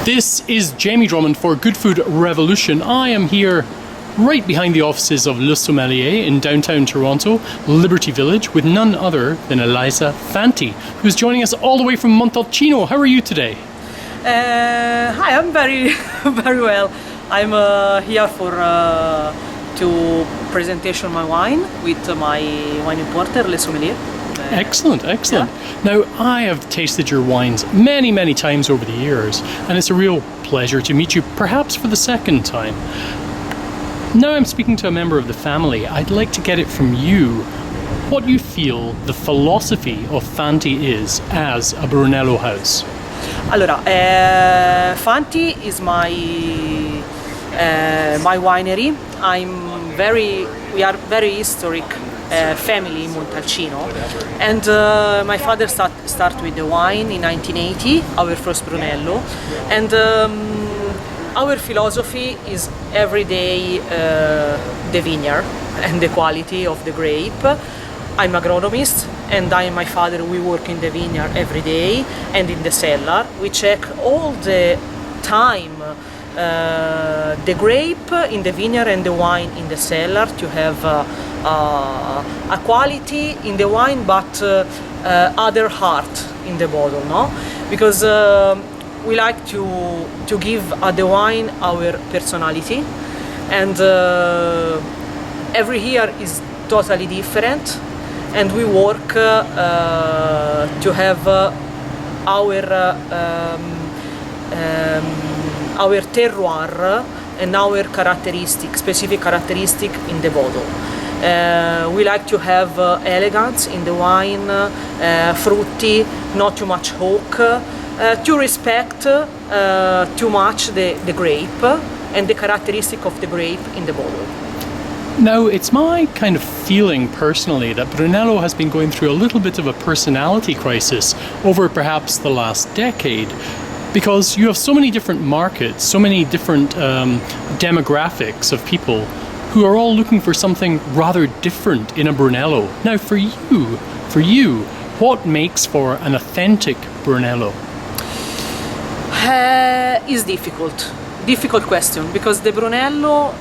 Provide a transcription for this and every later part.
This is Jamie Drummond for Good Food Revolution. I am here right behind the offices of Le Sommelier in downtown Toronto, Liberty Village, with none other than Elisa Fanti, who's joining us all the way from Montalcino. How are you today? Hi, I'm very well. I'm here for to presentation my wine with my wine importer, Le Sommelier. Excellent. Yeah. Now, I have tasted your wines many times over the years, and it's a real pleasure to meet you, perhaps for the second time. Now I'm speaking to a member of the family. I'd like to get it from you what you feel the philosophy of Fanti is as a Brunello house. Allora, Fanti is my winery. We are very historic family in Montalcino, and my father start with the wine in 1980, our first Brunello, and our philosophy is every day the vineyard and the quality of the grape. I'm agronomist, and I and my father, we work in the vineyard every day and in the cellar. We check all the time the grape in the vineyard and the wine in the cellar to have a quality in the wine, but other heart in the bottle, no? Because we like to give the wine our personality, and every year is totally different, and we work to have our terroir and our specific characteristic in the bottle. We like to have elegance in the wine, fruity, not too much oak, to respect too much the grape and the characteristic of the grape in the bottle. Now, it's my kind of feeling personally that Brunello has been going through a little bit of a personality crisis over perhaps the last decade, because you have so many different markets, so many different demographics of people who are all looking for something rather different in a Brunello. Now, for you, what makes for an authentic Brunello? Is difficult question, because the Brunello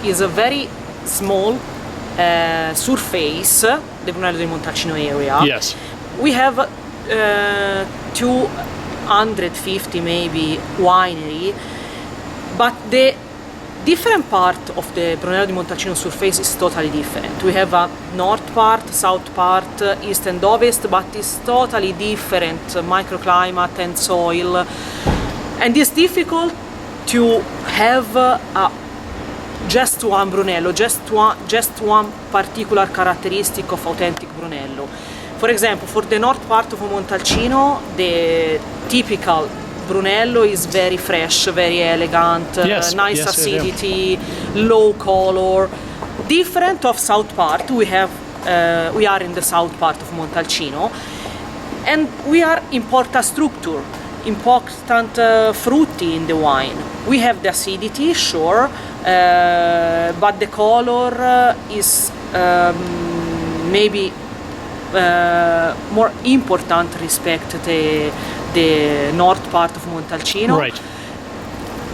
is a very small surface, the Brunello di Montalcino area. Yes. We have 250 maybe winery, but the different part of the Brunello di Montalcino surface is totally different. We have a north part, south part, east and ovest, but it's totally different microclimate and soil, and it's difficult to have just one Brunello, just one particular characteristic of authentic Brunello. For example, for the north part of Montalcino, the typical Brunello is very fresh, very elegant, nice acidity, low color. Different of south part, we are in the south part of Montalcino, and we are important structure, important fruity in the wine. We have the acidity, sure, but the color is maybe more important respect the north part of Montalcino. Right.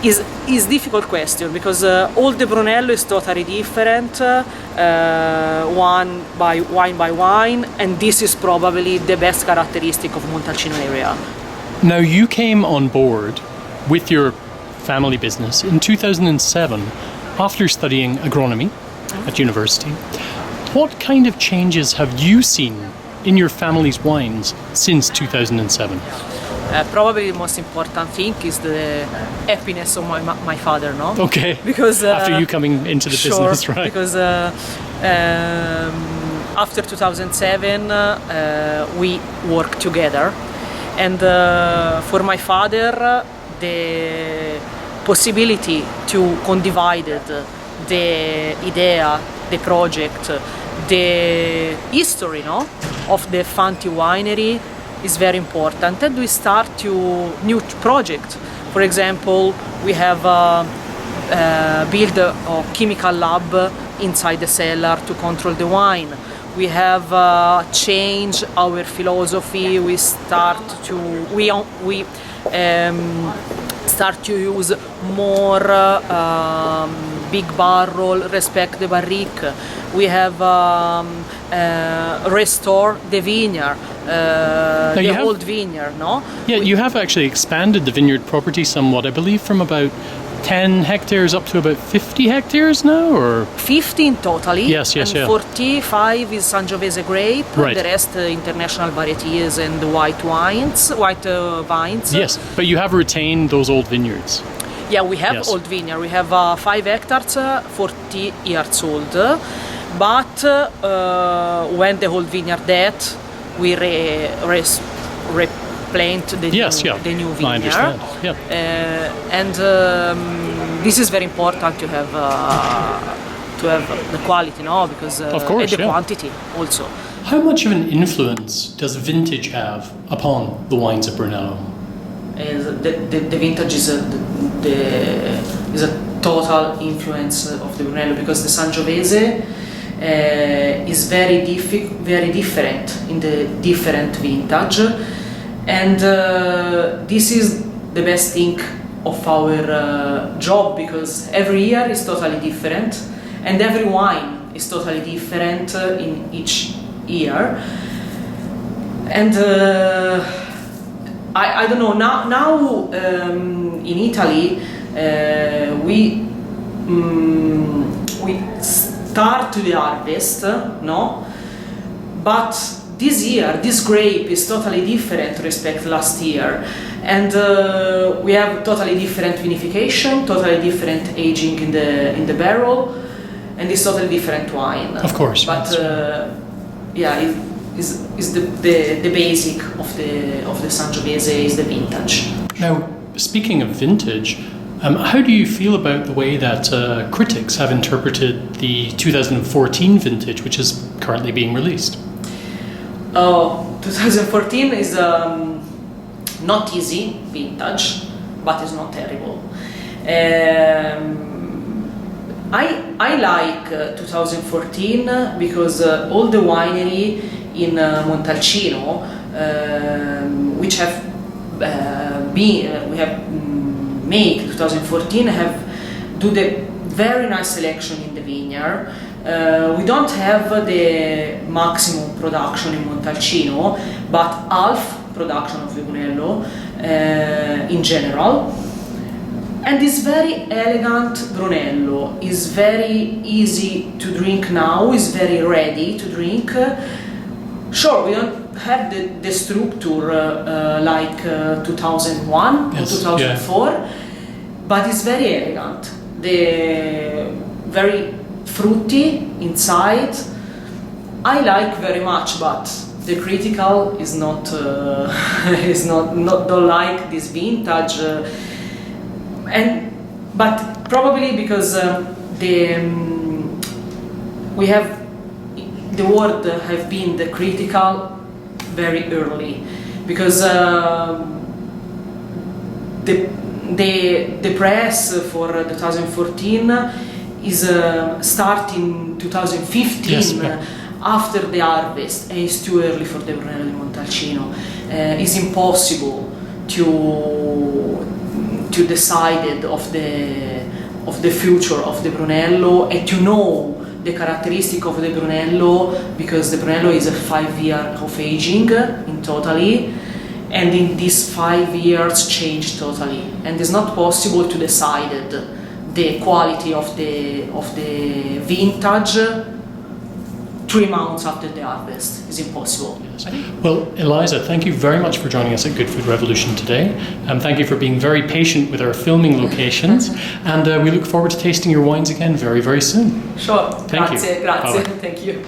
Is difficult question, because all the Brunello is totally different, wine by wine, and this is probably the best characteristic of Montalcino area. Now, you came on board with your family business in 2007 after studying agronomy at university. What kind of changes have you seen in your family's wines since 2007? Probably the most important thing is the happiness of my father, no? Okay. Because after you coming into the business, right? Because after 2007 we worked together, and for my father the possibility to condivide the idea, the project, the history, no, of the Fanti winery is very important, and we start to new project. For example, we have built a chemical lab inside the cellar to control the wine. We have changed our philosophy. We start to use more big barrel, respect the barrique. We have restore the vineyard, old vineyard, no? Yeah, you have actually expanded the vineyard property somewhat, I believe, from about 10 hectares up to about 50 hectares now, or? 15 totally. Yes, and yeah. 45 is Sangiovese grape. Right. The rest international varieties and white wines. Yes, but you have retained those old vineyards. Yeah, we have Yes. old vineyard. We have 5 hectares, 40 years old. But when the old vineyard dead, we replant the new vineyard. I understand. Yeah. And this is very important to have the quality, no? Because Of course, and the quantity also. How much of an influence does vintage have upon the wines of Brunello? The vintage is a total influence of the Brunello, because the Sangiovese is very different in the different vintage, and this is the best thing of our job, because every year is totally different and every wine is totally different in each year. And I don't know, now in Italy we start the harvest, no? But this year, this grape is totally different respect last year, and we have totally different vinification, totally different aging in the barrel, and it's totally different wine. Of course. But is the basic of the Sangiovese is the vintage. Now, speaking of vintage, how do you feel about the way that critics have interpreted the 2014 vintage, which is currently being released? 2014 is not easy vintage, but it's not terrible. I like 2014 because all the winery in Montalcino, which have we have made 2014, have do the very nice selection in the vineyard. We don't have the maximum production in Montalcino, but half production of the Brunello in general. And it's very elegant Brunello. It's very easy to drink now. It's very ready to drink. Sure, we don't have the structure like 2001 or 2004, but it's very elegant. The very fruity inside. I like very much, but the critical is not don't like this vintage. But probably because we have the word have been the critical very early, because the press for 2014 is starting 2015. Yes. After the harvest, and it's too early for the Brunello di Montalcino. It's impossible to decide of the future of the Brunello and to know the characteristic of the Brunello, because the Brunello is a 5 year of aging in totally, and in these 5 years change totally, and it's not possible to decide the quality of the vintage 3 months after the harvest. Is impossible. Yes. Well, Elisa, thank you very much for joining us at Good Food Revolution today. Thank you for being very patient with our filming locations, and we look forward to tasting your wines again very, very soon. Sure. Thank you. Grazie. Bye-bye. Thank you.